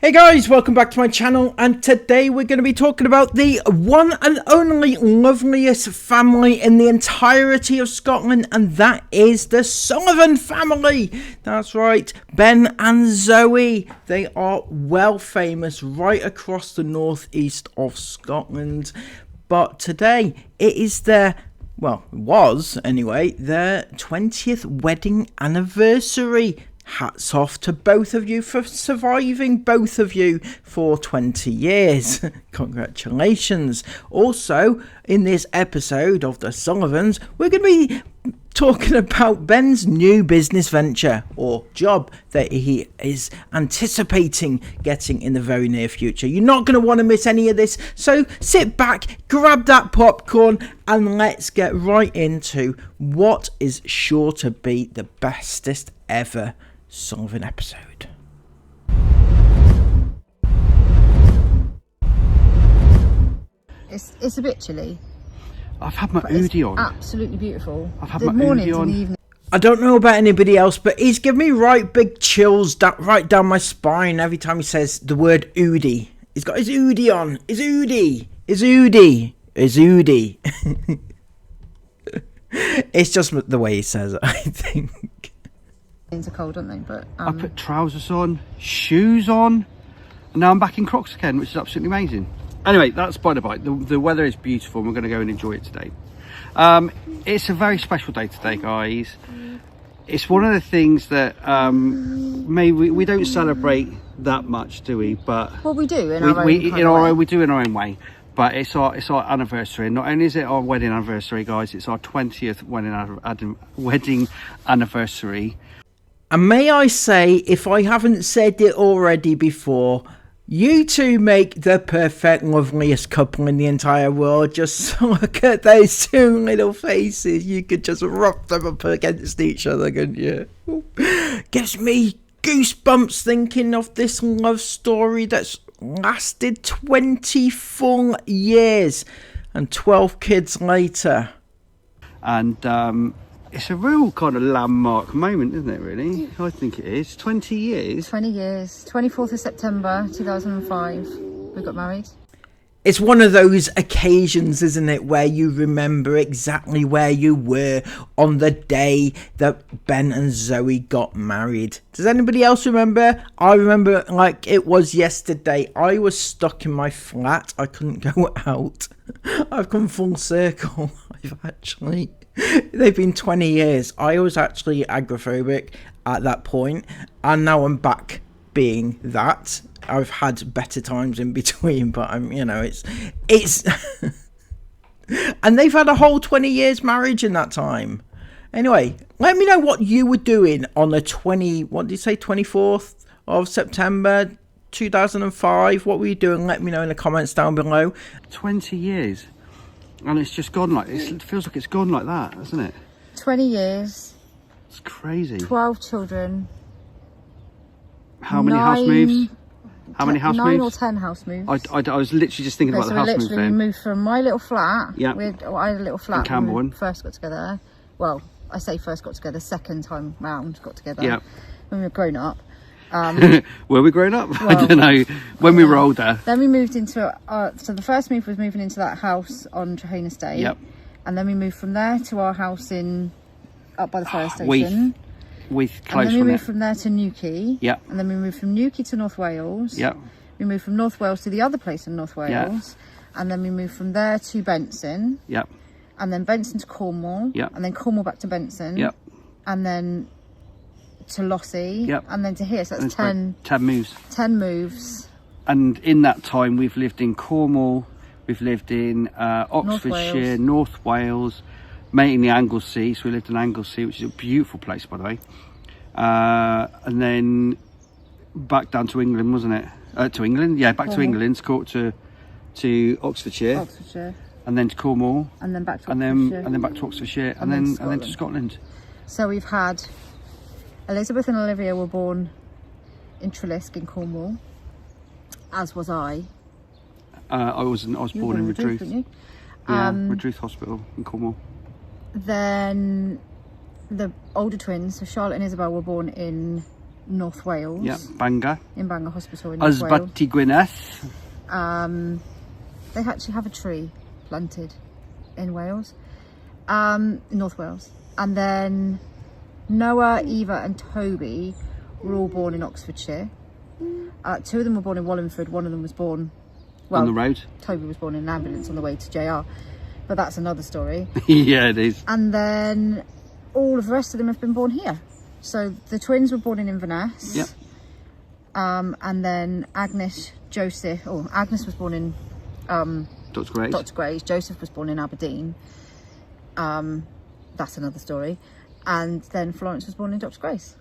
Hey guys, welcome back to my channel, and today we're going to be talking about the one and only loveliest family in the entirety of Scotland, and that is the Sullivan family. That's right, Ben and Zoe. They are well famous right across the northeast of Scotland, but today it is their, well, it was anyway, their 20th wedding anniversary. Hats off to both of you for surviving, both of you, for 20 years. Congratulations. Also, in this episode of The Sullivans, we're going to be talking about Ben's new business venture or job that he is anticipating getting in the very near future. You're not going to want to miss any of this, so sit back, grab that popcorn, and let's get right into what is sure to be the bestest ever Sullivan episode. It's a bit chilly. I've had my hoodie on. Absolutely beautiful. I've had my hoodie on. I don't know about anybody else, but he's given me right big chills right down my spine every time he says the word hoodie. He's got his hoodie on. His hoodie. His hoodie. His hoodie. It's just the way he says it, I think. Are cold, aren't they? But I put trousers on, shoes on, and now I'm back in Crocs again, which is absolutely amazing. Anyway, that's by the by. The weather is beautiful, and we're going to go and enjoy it today. It's a very special day today, guys. It's one of the things that maybe we don't celebrate that much, do we? But well, we do in our own we do in our own way. But it's our anniversary. Not only is it our wedding anniversary, guys, it's our 20th wedding anniversary. And may I say, if I haven't said it already before, you two make the perfect, loveliest couple in the entire world. Just look at those two little faces. You could just rub them up against each other, couldn't you? Gives me goosebumps thinking of this love story that's lasted 20 full years and 12 kids later. And it's a real kind of landmark moment, isn't it, really? I think it is. 20 years. 20 years. 24th of September 2005, we got married. It's one of those occasions, isn't it, where you remember exactly where you were on the day that Ben and Zoe got married. Does anybody else remember? I remember like it was yesterday. I was stuck in my flat. I couldn't go out. I've come full circle. They've been 20 years. I was actually agoraphobic at that point, and now I'm back being that. I've had better times in between, but it's and they've had a whole 20 years marriage in that time. Anyway, let me know what you were doing on the 24th of September 2005. What were you doing? Let me know in the comments down below. 20 years. And it's just gone like this. It feels like it's gone like that, doesn't it? 20 years. It's crazy. 12 children. How many house moves? How many house moves? 9 or 10 house moves. I was literally just thinking about the house moves then. We moved from my little flat. Yeah. I had a little flat when we first got together. Well, I say first got together, second time round got together. Yeah. When we were grown up. Were we grown up? Well, I don't know. When we were older. Then we moved into so the first move was moving into that house on Trehane Estate. Yep. And then we moved from there to our house up by the fire station. With and close then we moved from there to Newquay. Yep. And then we moved from Newquay to North Wales. Yep. We moved from North Wales to the other place in North Wales. Yep. And then we moved from there to Benson. Yep. And then Benson to Cornwall. Yep. And then Cornwall back to Benson. Yep. And then to Lossy. Yep. And then to here. So that's 10 moves. 10 moves. And in that time we've lived in Cornwall, we've lived in Oxfordshire, North Wales, mainly Anglesey. So we lived in Anglesey, which is a beautiful place, by the way. And then back down to England, wasn't it? To England, yeah, back to England, to Oxfordshire, and then to Cornwall, and then back to Oxfordshire, and then back to Oxfordshire, and then to Scotland. So we've had Elizabeth and Olivia were born in Trelisk in Cornwall, as was I. I was born in Redruth. Weren't you? Yeah, Redruth Hospital in Cornwall. Then the older twins, so Charlotte and Isabel, were born in North Wales. Yeah, Bangor. In Bangor Hospital in North Wales. Ysbyty Gwynedd. They actually have a tree planted in Wales, in North Wales. And then Noah, Eva and Toby were all born in Oxfordshire. 2 of them were born in Wallingford, one of them was born... Well, on the road. Toby was born in an ambulance on the way to JR, but that's another story. Yeah, it is. And then all of the rest of them have been born here. So the twins were born in Inverness. Yep. And then Agnes was born in Dr. Grace. Joseph was born in Aberdeen. That's another story. And then Florence was born in Dr. Grace.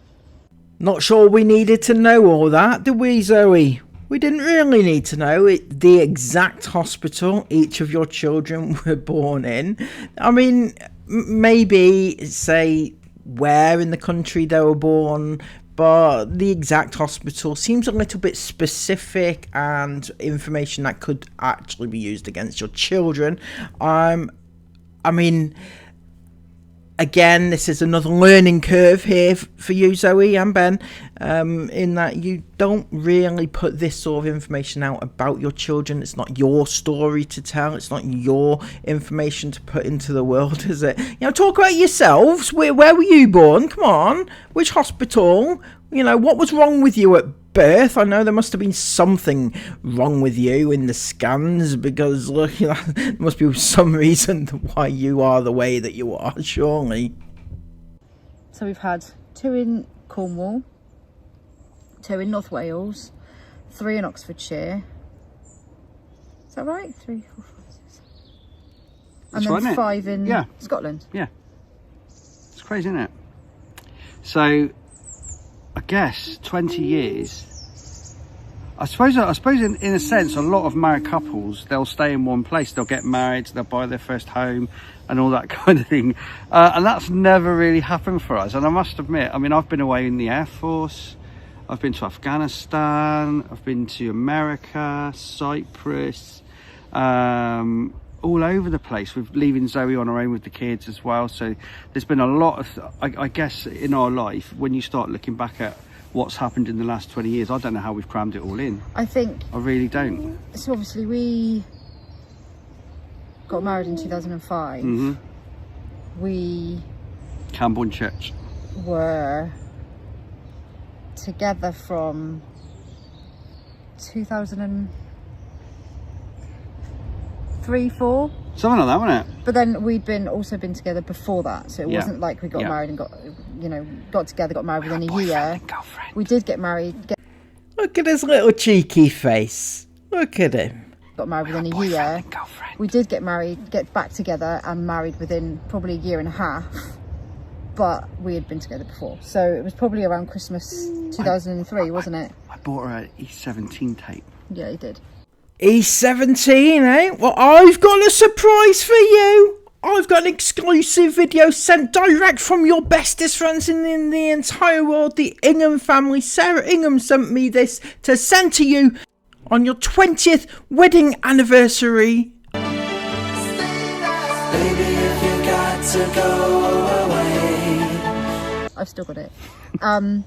Not sure we needed to know all that, did we, Zoe? We didn't really need to know the exact hospital each of your children were born in. I mean, maybe say where in the country they were born, but the exact hospital seems a little bit specific and information that could actually be used against your children. I mean, again, this is another learning curve here for you, Zoe and Ben, in that you don't really put this sort of information out about your children. It's not your story to tell. It's not your information to put into the world, is it? You know, talk about yourselves. Where were you born? Come on. Which hospital? You know, what was wrong with you at birth? I know there must have been something wrong with you in the scans, because look, you know, there must be some reason why you are the way that you are, surely. So we've had 2 in Cornwall, 2 in North Wales, 3 in Oxfordshire. Is that right? 3, 4, 5, 6. And then right, 5 in Scotland. Yeah. It's crazy, isn't it? So I guess 20 years. I suppose in a sense, a lot of married couples, they'll stay in one place. They'll get married, they'll buy their first home and all that kind of thing. And that's never really happened for us. And I must admit, I mean, I've been away in the Air Force. I've been to Afghanistan. I've been to America, Cyprus, all over the place. We're leaving Zoe on her own with the kids as well. So there's been a lot of, I guess, in our life, when you start looking back at what's happened in the last 20 years, I don't know how we've crammed it all in. I really don't. So obviously we got married in 2005. Mm-hmm. We Camborne Church. Were together from 2003, 4. Something like that, wasn't it? But then we'd also been together before that, so it wasn't like we got married and got together, got married within a year. We did get married. Look at his little cheeky face. Look at him. Got married within a year. We did get back together and married within probably a year and a half. But we had been together before, so it was probably around Christmas 2003, wasn't it? I bought her an E17 tape. Yeah, you did. E17, eh? Well, I've got a surprise for you. I've got an exclusive video sent direct from your bestest friends in the entire world, the Ingham family. Sarah Ingham sent me this to send to you on your 20th wedding anniversary. Baby, if you got to go away. I've still got it. So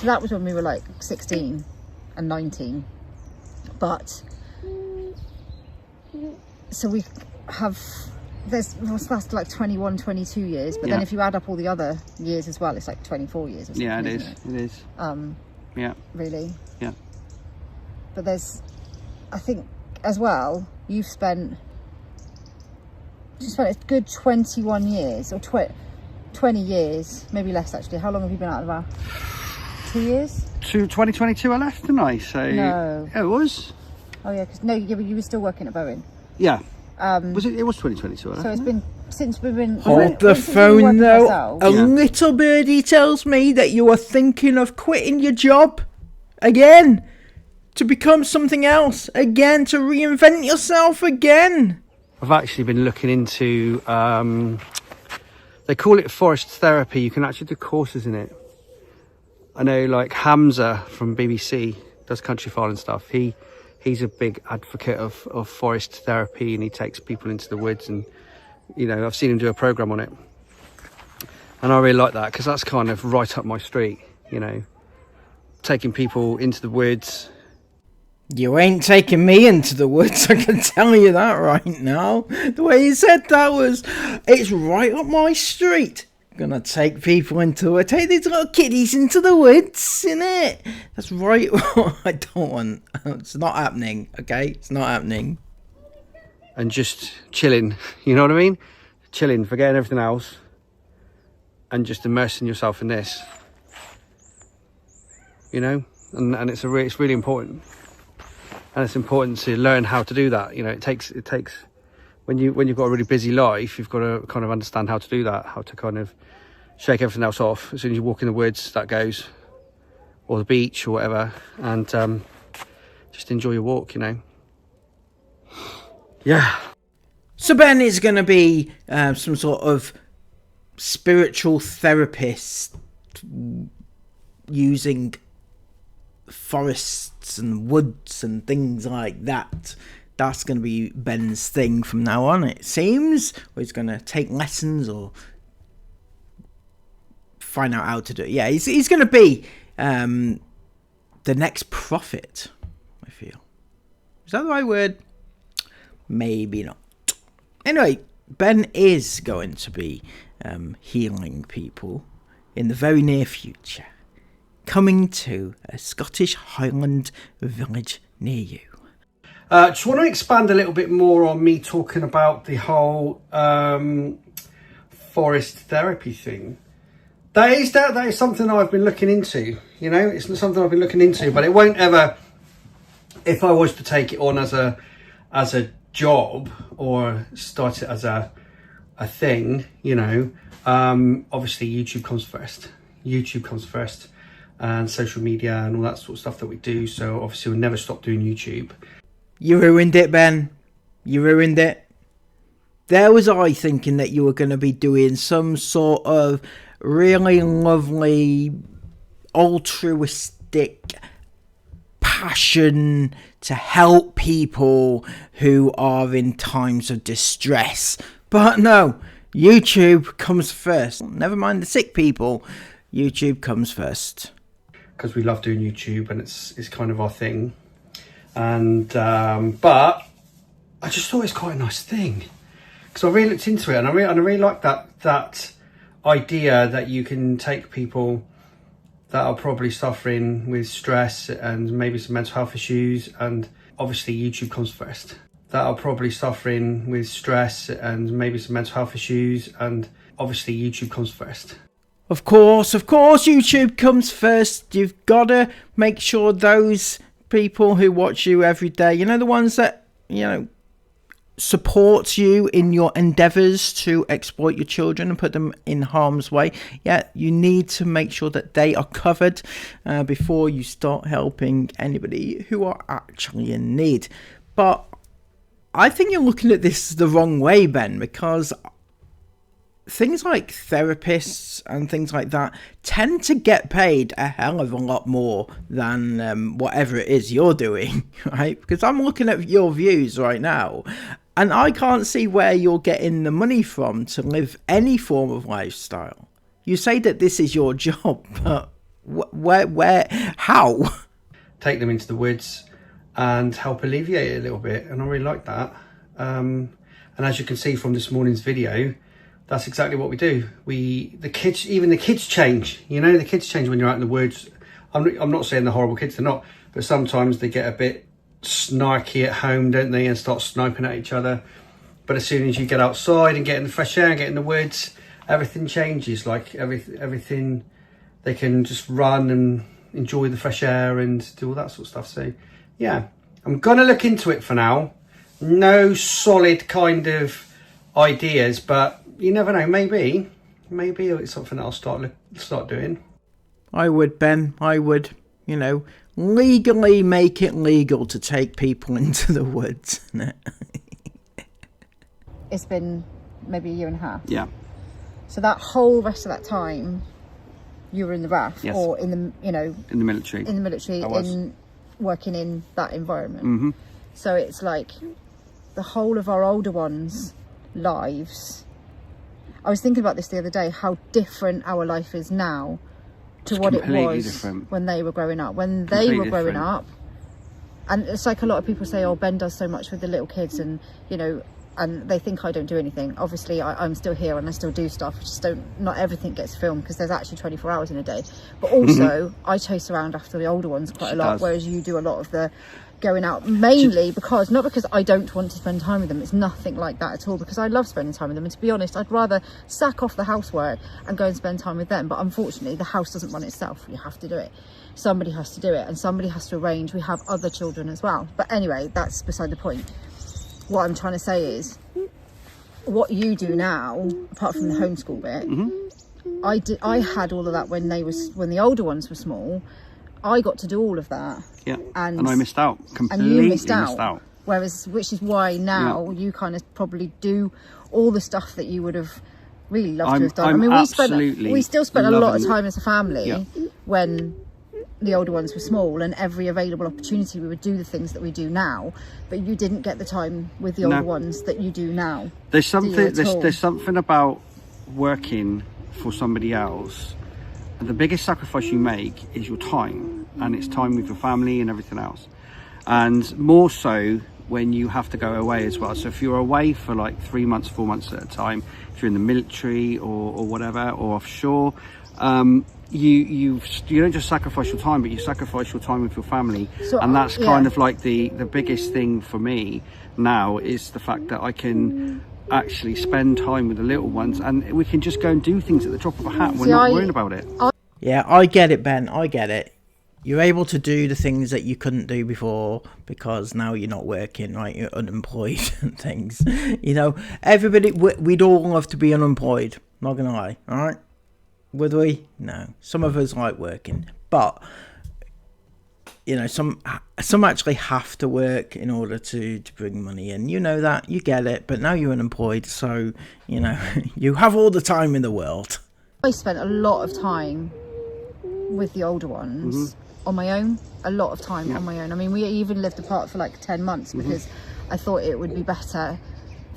that was when we were like 16 and 19. But so we have, that's like 21, 22 years, but then if you add up all the other years as well, it's like 24 years or something. Yeah, it is. Yeah. Really. Yeah. But there's, I think as well, you've spent a good 21 years or 20 years, maybe less actually. How long have you been out of our 2 years? 2022 I left, didn't I? So no. Yeah, it was. Oh yeah, because you were still working at Bowen. Yeah. Was it? It was 2022. I left, so it's been since we've been. Hold the phone though. A little birdie tells me that you are thinking of quitting your job again to become something else again, to reinvent yourself again. I've actually been looking into. They call it forest therapy. You can actually do courses in it. I know, like Hamza from BBC does Countryfile and stuff. He's a big advocate of forest therapy, and he takes people into the woods, and I've seen him do a program on it, and I really like that because that's kind of right up my street. you know, taking people into the woods. You ain't taking me into the woods, I can tell you that right now. The way you said that was, it's right up my street. Gonna take people take these little kiddies into the woods, innit? That's right. I don't want. It's not happening, okay? It's not happening. And just chilling, you know what I mean? Chilling, forgetting everything else, and just immersing yourself in this. You know, and it's really important, and it's important to learn how to do that. You know, it takes when you've got a really busy life, you've got to kind of understand how to do that, how to kind of shake everything else off. As soon as you walk in the woods, that goes, or the beach or whatever, and just enjoy your walk, you know. Yeah. So Ben is going to be some sort of spiritual therapist using forests and woods and things like that. That's going to be Ben's thing from now on, it seems. Or he's going to take lessons or find out how to do it. Yeah, he's going to be the next prophet, I feel. Is that the right word? Maybe not. Anyway, Ben is going to be healing people in the very near future, coming to a Scottish Highland village near you. Just want to expand a little bit more on me talking about the whole forest therapy thing. That is something I've been looking into. You know, it's not something I've been looking into, but it won't ever. If I was to take it on as a job or start it as a thing, you know, obviously YouTube comes first, and social media and all that sort of stuff that we do. So obviously we'll never stop doing YouTube. You ruined it, Ben. You ruined it. There was I thinking that you were going to be doing some sort of really lovely, altruistic passion to help people who are in times of distress. But no, YouTube comes first. Never mind the sick people. YouTube comes first. Because we love doing YouTube and it's kind of our thing. And but I just thought it's quite a nice thing. Because I really looked into it and I really like that idea that you can take people that are probably suffering with stress and maybe some mental health issues, and obviously YouTube comes first. That are probably suffering with stress and maybe some mental health issues, and obviously YouTube comes first. Of course, YouTube comes first. You've got to make sure those people who watch you every day, you know, the ones that, you know, support you in your endeavours to exploit your children and put them in harm's way. Yeah, you need to make sure that they are covered before you start helping anybody who are actually in need. But I think you're looking at this the wrong way, Ben, because things like therapists and things like that tend to get paid a hell of a lot more than whatever it is you're doing, right? Because I'm looking at your views right now, and I can't see where you're getting the money from to live any form of lifestyle. You say that this is your job, but where, how? Take them into the woods and help alleviate it a little bit, and I really like that. And as you can see from this morning's video, that's exactly what we do. The kids change. You know, the kids change when you're out in the woods. I'm not saying they're horrible kids, they're not, but sometimes they get a bit snarky at home, don't they, and start sniping at each other. But as soon as you get outside and get in the fresh air and get in the woods, everything changes. Like everything, they can just run and enjoy the fresh air and do all that sort of stuff. So yeah, I'm gonna look into it for now. No solid kind of ideas, but you never know, maybe it's something that I'll start doing. I would, Ben, I would, you know, legally make it legal to take people into the woods. It's been maybe a year and a half. Yeah. So that whole rest of that time, you were in the RAF, yes, or in the, you know, in the military, in working in that environment. Mm-hmm. So it's like the whole of our older ones' lives. I was thinking about this the other day, how different our life is now to what it was different. when they were growing up. When they were growing up, and it's like a lot of people say, oh, Ben does so much with the little kids, and you know, and they think I don't do anything. Obviously I'm still here and I still do stuff. I just don't, not everything gets filmed because there's actually 24 hours in a day. But also I chase around after the older ones quite a lot, whereas you do a lot of the going out, mainly because, not because I don't want to spend time with them, it's nothing like that at all, because I love spending time with them, and to be honest, I'd rather sack off the housework and go and spend time with them. But unfortunately the house doesn't run itself, you have to do it. Somebody has to do it, and somebody has to arrange. We have other children as well, but anyway, that's beside the point. What I'm trying to say is, what you do now, apart from the homeschool bit, I had all of that when the older ones were small. I got to do all of that. Yeah. And I missed out. Completely and you missed out. Whereas, which is why now you kind of probably do all the stuff that you would have really loved to have done. I mean, we still spent a lot of time as a family when the older ones were small, and every available opportunity we would do the things that we do now, but you didn't get the time with the older ones that you do now. There's something about working for somebody else. The biggest sacrifice you make is your time, and it's time with your family and everything else, and more so when you have to go away as well. So if you're away for like 3 months, 4 months at a time, if you're in the military or whatever, or offshore, you don't just sacrifice your time, but you sacrifice your time with your family. So, and that's kind of like the biggest thing for me now, is the fact that I can actually spend time with the little ones, and we can just go and do things at the drop of a hat. We're not worrying about it. Yeah, I get it, Ben, I get it. You're able to do the things that you couldn't do before because now you're not working, right? You're unemployed and things. You know, everybody, we'd all love to be unemployed, not gonna lie, all right? Would we? No. Some of us like working, but you know, some actually have to work in order to bring money in. You know that, you get it, but now you're unemployed, so you know you have all the time in the world. I spent a lot of time with the older ones on my own, a lot of time on my own. I mean, we even lived apart for like 10 months because I thought it would be better.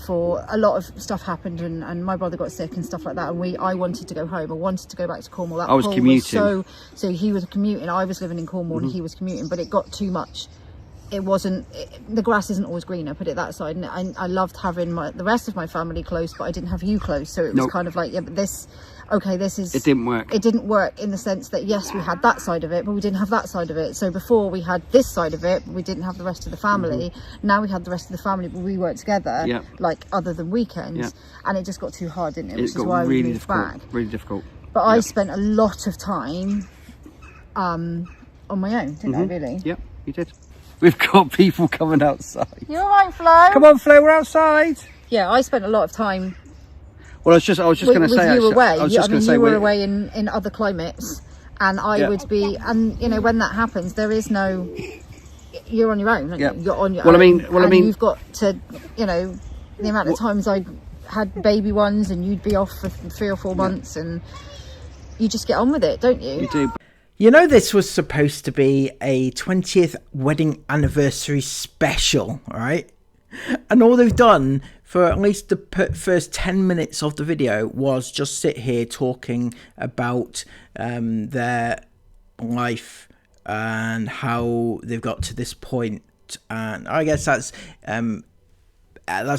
For a lot of stuff happened, and my brother got sick and stuff like that, and I wanted to go home. I wanted to go back to Cornwall. That I was commuting. So he was commuting. I was living in Cornwall and he was commuting, but it got too much. It wasn't. The grass isn't always greener. Put it that side. And I loved having the rest of my family close, but I didn't have you close. So it was kind of like, yeah, but this. Okay, this is... It didn't work. It didn't work in the sense that, yes, we had that side of it, but we didn't have that side of it. So before we had this side of it, but we didn't have the rest of the family. Now we had the rest of the family, but we weren't together, like, other than weekends. And it just got too hard, didn't it? Which is why we moved back. Really difficult. But I spent a lot of time on my own, didn't I, really? Yep, you did. We've got people coming outside. You all right, Flo? Come on, Flo, we're outside. Yeah, I spent a lot of time... Well, I was just going to say, you away. I was just going to say, you were away in other climates, and I would be, and you know, when that happens, there is no, you're on your own. You're on your own. I mean, you've got to, you know, the amount of times I had baby ones, and you'd be off for 3 or 4 months, and you just get on with it, don't you? You do. You know, this was supposed to be a 20th wedding anniversary special, right? And all they've done for at least the first 10 minutes of the video was just sit here talking about their life and how they've got to this point. And I guess that's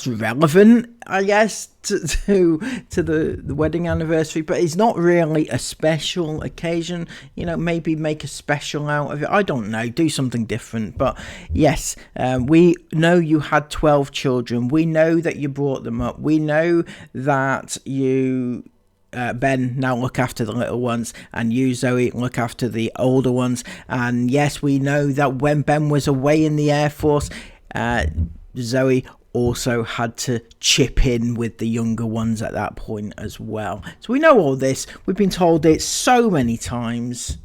relevant, I guess, to the wedding anniversary, but it's not really a special occasion. You know, maybe make a special out of it. I don't know, do something different. But yes, we know you had 12 children. We know that you brought them up. We know that you Ben now look after the little ones, and you, Zoe, look after the older ones. And yes, we know that when Ben was away in the Air Force, Zoe also had to chip in with the younger ones at that point as well. So we know all this. We've been told it so many times.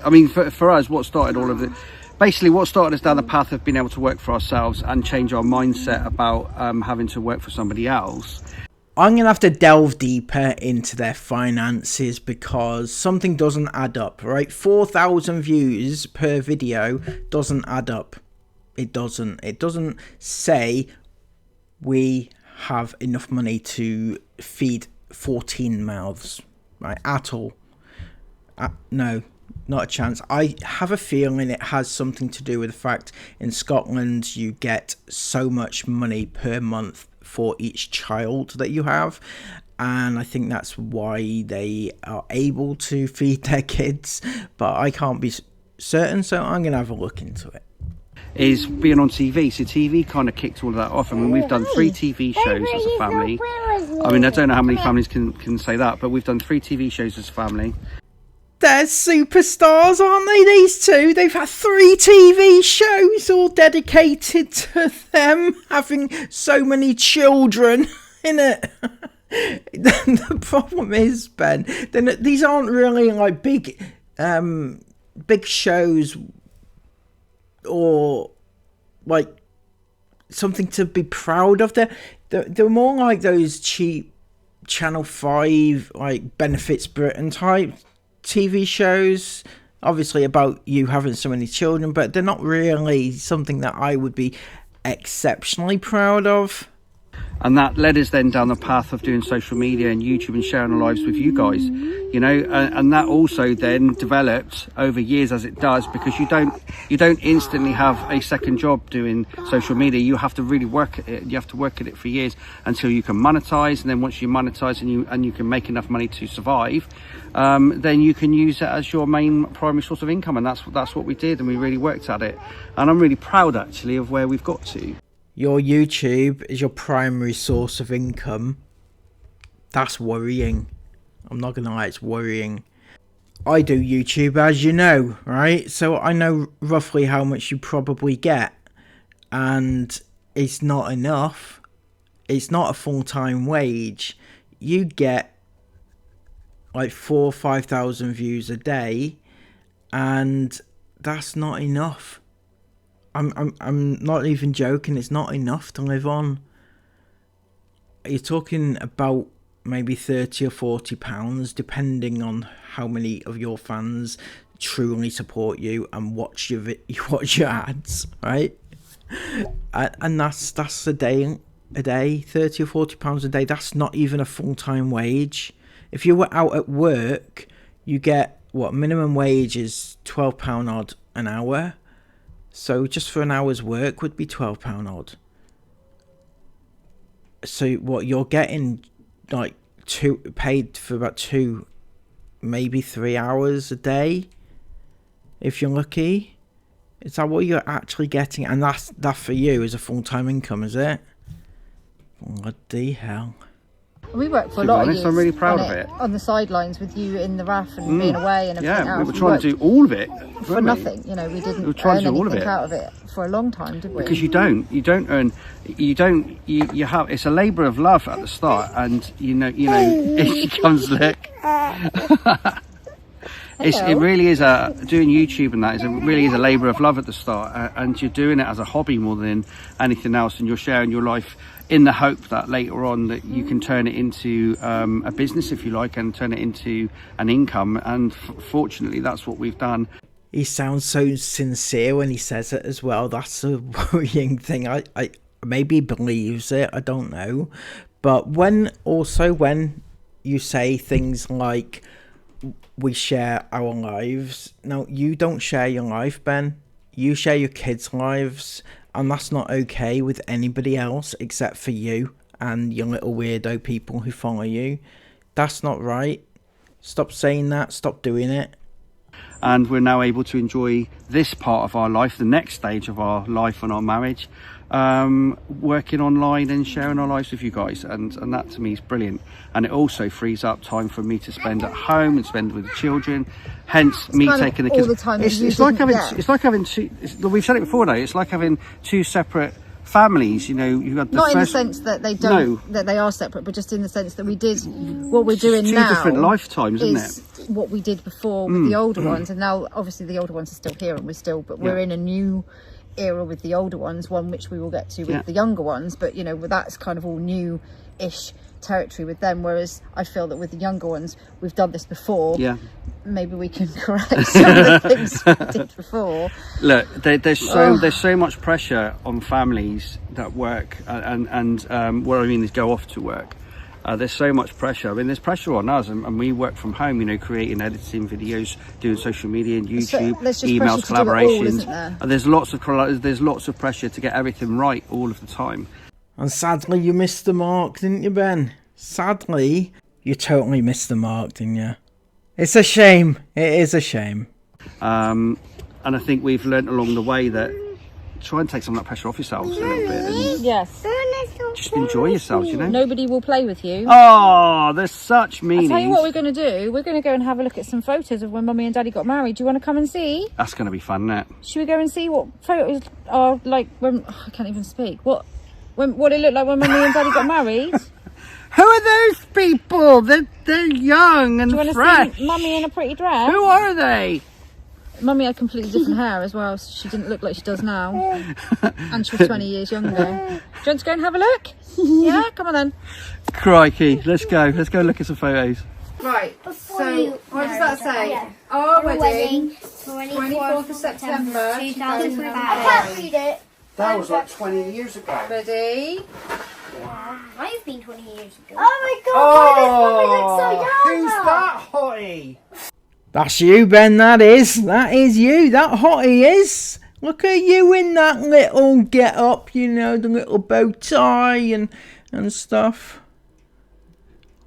I mean, for us, what started all of it, basically what started us down the path of being able to work for ourselves and change our mindset about having to work for somebody else. I'm going to have to delve deeper into their finances because something doesn't add up, right? 4,000 views per video doesn't add up. It doesn't. It doesn't say we have enough money to feed 14 mouths, right? At all. No, not a chance. I have a feeling it has something to do with the fact in Scotland you get so much money per month for each child that you have, and I think that's why they are able to feed their kids, but I can't be certain, so I'm going to have a look into it. Is being on TV. So TV kind of kicked all of that off. I mean, we've done 3 TV shows as a family. I mean, I don't know how many families can say that, but we've done 3 TV shows as a family. They're superstars, aren't they, these two? They've had 3 TV shows all dedicated to them having so many children in it. The problem is, Ben, then these aren't really like big shows or like something to be proud of. They're more like those cheap Channel 5 like Benefits Britain type TV shows, obviously about you having so many children, but they're not really something that I would be exceptionally proud of. And that led us then down the path of doing social media and YouTube and sharing our lives with you guys, you know, and that also then developed over years, as it does, because you don't instantly have a second job doing social media. You have to really work at it. You have to work at it for years until you can monetize, and then once you monetize and you can make enough money to survive, then you can use it as your main primary source of income. And that's what we did, and we really worked at it. And I'm really proud actually of where we've got to. Your YouTube is your primary source of income. That's worrying. I'm not gonna lie, it's worrying. I do YouTube, as you know, right? So I know roughly how much you probably get, and it's not enough. It's not a full-time wage. You get like 4,000 or 5,000 views a day, and that's not enough. I'm not even joking. It's not enough to live on. You're talking about maybe £30 or £40, depending on how many of your fans truly support you and watch your ads, right? And that's a day, £30 or £40 a day. That's not even a full-time wage. If you were out at work, you get what minimum wage is £12 odd an hour. So just for an hour's work would be £12 odd. So what you're getting, like paid for about 2, maybe 3 hours a day, if you're lucky. Is that what you're actually getting? And that for you is a full-time income, is it? Bloody hell. We worked for a lot of years. I'm really proud of it. On the sidelines with you in the RAF and being away and everything else. Yeah, we were trying to do all of it. For nothing, you know, we didn't earn anything out of it for a long time, did we? Because you don't earn, you have, it's a labour of love at the start, and you know, it becomes look. It really is doing YouTube and that really is a labour of love at the start, and you're doing it as a hobby more than anything else, and you're sharing your life in the hope that later on that you can turn it into a business, if you like, and turn it into an income. And fortunately, that's what we've done. He sounds so sincere when he says it as well. That's a worrying thing. I maybe he believes it, I don't know. But when you say things like we share our lives, now you don't share your life, Ben. You share your kids' lives, and that's not okay with anybody else except for you and your little weirdo people who follow you. That's not right. Stop saying that. Stop doing it. And we're now able to enjoy this part of our life, the next stage of our life and our marriage, working online and sharing our lives with you guys, and that to me is brilliant. And it also frees up time for me to spend at home and spend with the children, hence me taking the kids. It's like having two, we've said it before though, it's like having 2 separate families, you know. You got not in the sense that they don't, that they are separate, but just in the sense that we did what we're doing now. 2 different lifetimes, isn't it? What we did before with the older ones, and now obviously the older ones are still here, and we're in a new era with the older ones, one which we will get to with the younger ones. But you know, that's kind of all new-ish territory with them. Whereas I feel that with the younger ones, we've done this before. Yeah. Maybe we can correct some of the things we did before. Look, there's so much pressure on families that work, and what I mean is go off to work. There's so much pressure. I mean, there's pressure on us, and we work from home, you know, creating, editing videos, doing social media and YouTube, emails, collaborations. And there's lots of pressure to get everything right all of the time. And sadly, you missed the mark, didn't you, Ben? Sadly, you totally missed the mark, didn't you? It's a shame. It is a shame. And I think we've learnt along the way that try and take some of that pressure off yourselves a little bit. And Yes. just enjoy yourselves, you know. Nobody will play with you. Oh, there's such meanies. I'll tell you what we're going to do. We're going to go and have a look at some photos of when Mummy and Daddy got married. Do you want to come and see? That's going to be fun, isn't it? Should we go and see what photos are like when... I can't even speak. What it looked like when Mummy and Daddy got married? Who are those people? They're young and Do you want fresh. to see Mummy in a pretty dress? Who are they? Mummy had completely different hair as well, so she didn't look like she does now. And she was 20 years younger. Do you want to go and have a look? Yeah, come on then. Crikey, let's go. Let's go look at some photos. Right, so what does that say? Yeah. Our wedding, 24th of September 2005. I can't read it. That was like 20 years ago. Ready? Might have been 20 years ago. Oh my god, why does Mummy look so young? Who's that hottie? That's you, Ben, that is. That is you. That hottie is. Look at you in that little get-up, you know, the little bow tie and stuff.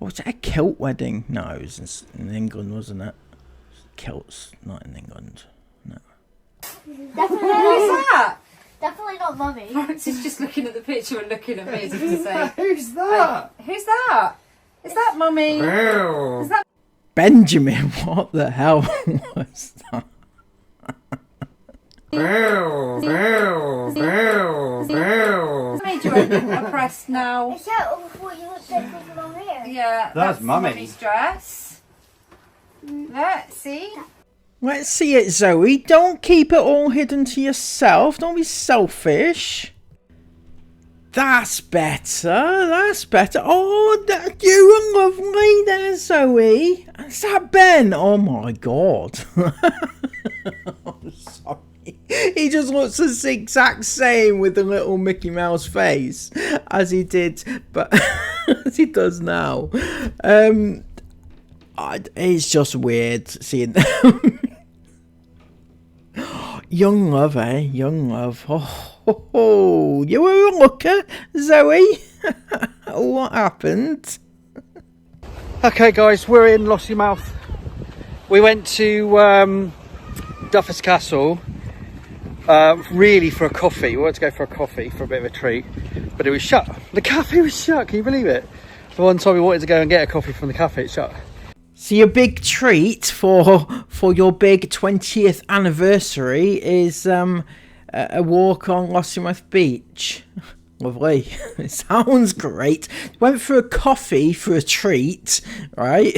Oh, was it a kilt wedding? No, it was in England, wasn't it? Kilts, not in England. No. Definitely Who's that? Definitely not Mummy. Francis just looking at the picture and looking at me as if to say, Who's that? who's that? Is that Mummy? Is that Benjamin, what the hell was that? made you oppressed now? Is that what you looked like with long hair? Yeah, That's Mummy. Mummy's dress. Let's see. Let's see it, Zoe. Don't keep it all hidden to yourself. Don't be selfish. That's better. That's better. Oh, you are lovely there, Zoe. Is that Ben? Oh my god. I'm sorry. He just looks the exact same with the little Mickey Mouse face as he did, but as he does now. It's just weird seeing them. Young love, eh? Young love. Oh, you were a looker, Zoe. What happened? Okay, guys, we're in Lossiemouth. We went to Duffus Castle, really for a coffee. We wanted to go for a coffee, for a bit of a treat, but it was shut. The cafe was shut, can you believe it? The one time we wanted to go and get a coffee from the cafe, it's shut. So your big treat for your big 20th anniversary is a walk on Lossiemouth Beach. Lovely. It sounds great. Went for a coffee for a treat, right?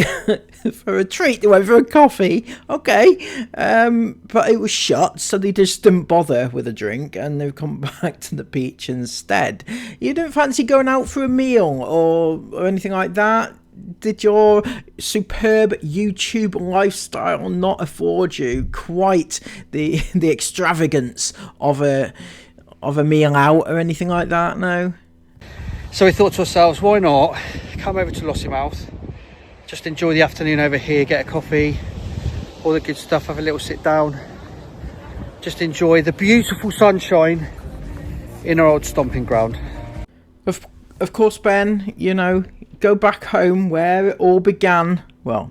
For a treat, they went for a coffee. Okay. But it was shut, so they just didn't bother with a drink and they've come back to the beach instead. You didn't fancy going out for a meal or anything like that? Did your superb YouTube lifestyle not afford you quite the extravagance of a meal out or anything like that? No. So we thought to ourselves, why not come over to Lossiemouth, just enjoy the afternoon over here, get a coffee, all the good stuff, have a little sit down, just enjoy the beautiful sunshine in our old stomping ground. Of course, Ben, you know, go back home where it all began. Well,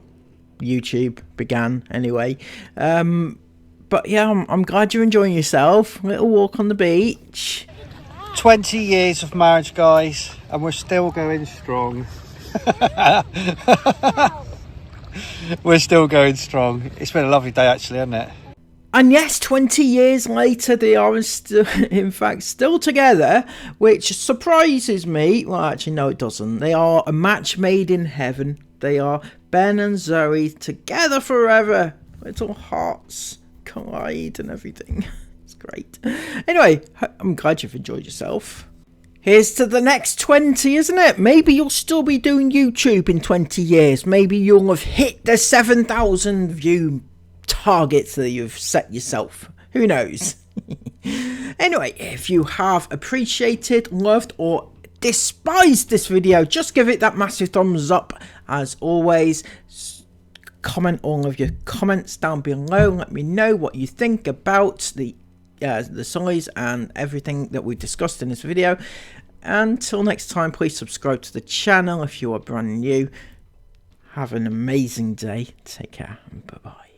YouTube began anyway. But yeah, I'm glad you're enjoying yourself. Little walk on the beach. 20 years of marriage, guys, and we're still going strong. We're still going strong. It's been a lovely day, actually, hasn't it? And yes, 20 years later, they are in fact still together, which surprises me. Well, actually, no, it doesn't. They are a match made in heaven. They are Ben and Zoe together forever. Little hearts collide and everything. It's great. Anyway, I'm glad you've enjoyed yourself. Here's to the next 20, isn't it? Maybe you'll still be doing YouTube in 20 years. Maybe you'll have hit the 7,000 view targets that you've set yourself. Who knows? Anyway, if you have appreciated, loved, or despised this video, just give it that massive thumbs up. As always, comment all of your comments down below. Let me know what you think about the size and everything that we discussed in this video. Until next time, please subscribe to the channel if you are brand new. Have an amazing day. Take care and bye-bye.